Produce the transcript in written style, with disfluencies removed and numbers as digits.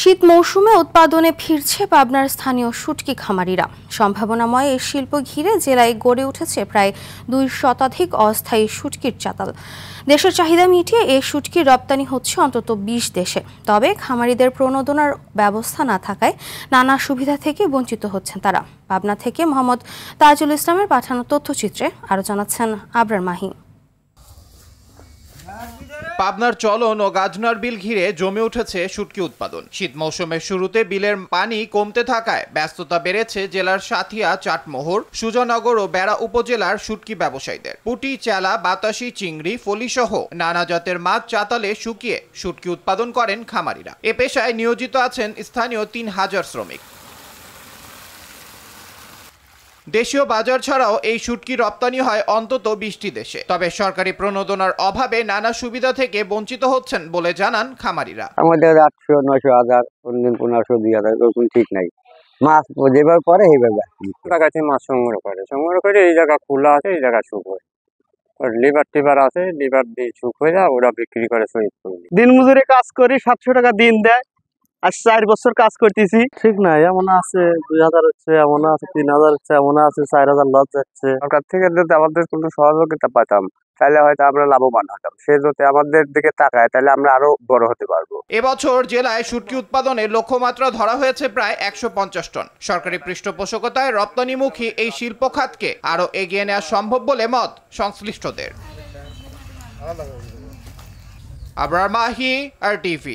শীত মৌসুমে উৎপাদনে ফিরছে পাবনার স্থানীয় শুটকি খামারিরা। সম্ভাবনাময় এই শিল্প ঘিরে জেলায় গড়ে উঠেছে প্রায় 2 শতাধিক অস্থায়ী শুটকির চাতাল। দেশের চাহিদা মিটিয়ে এই শুটকির রপ্তানি হচ্ছে অন্তত 20 দেশে। তবে খামারিদের প্রণোদনার ব্যবস্থা না থাকায় নানা সুবিধা থেকে বঞ্চিত হচ্ছেন তারা। পাবনা থেকে মোহাম্মদ তাজুল ইসলামের পাঠানো তথ্যচিত্রে আরও জানাচ্ছেন আবরার মাহি। পাবনার চলন ও গাজনার বিল ঘিরে জমে উঠেছে শুটকি উৎপাদন। শীত মৌসুমের শুরুতে বিলের পানি কমতে থাকায় ব্যস্ততা বেড়েছে জেলার সাথিয়া, চাটমোহর, সুজানগর ও বেড়া উপজেলার শুটকি ব্যবসায়ীদের। পুঁটি, চেলা, বাতাসি, চিংড়ি, ফলি সহ নানা জাতের মাছ চাতালে শুকিয়ে শুটকি উৎপাদন করেন খামারিরা। এ পেশায় নিয়োজিত আছেন স্থানীয় 3000 শ্রমিক। দেশীয় বাজার ছাড়াও এই শুটকি রপ্তানি হয় অন্তত 20টি দেশে। তবে সরকারি প্রণোদনার অভাবে নানা সুবিধা থেকে বঞ্চিত হচ্ছেন বলে জানান খামারিরা। আমাদের 800, 900, 1000, কোনদিন 1500, 2000 এরকম ঠিক নাই। মাছ যেভাবে পরে এইভাবে কাছে মাছ সংগ্রহ করে এই জায়গা খোলা আছে, এই জায়গা শুক হয়। লিভার টিভার আছে, লিভার দিয়ে শুক হয়ে যায়, ওরা বিক্রি করে শহীদ করে। দিন মজুরি কাজ করি, 700 টাকা দিন দেয়। আর 4 বছর কাজ করতেছি। ঠিক নাই, এমন আছে 2000 হচ্ছে, এমন আছে 3000 হচ্ছে, এমন আছে 4000 লস যাচ্ছে। সরকার থেকে যদি আমাদের কোনো সহযোগিতা পাতাম তাহলে হয়তো আমরা লাভবান হতাম। সে যদি আমাদের দিকে তাকায় তাহলে আমরা আরো বড় হতে পারবো। এবছর জেলায় শুটকি উৎপাদনের লক্ষ্যমাত্রা ধরা হয়েছে প্রায় 150 টন। সরকারি পৃষ্ঠপোষকতায় রপ্তানিমুখী এই শিল্প খাতকে আরো এগিয়ে নেওয়া সম্ভব বলে মত সংশ্লিষ্টদের। আবরার মাহি, RTV।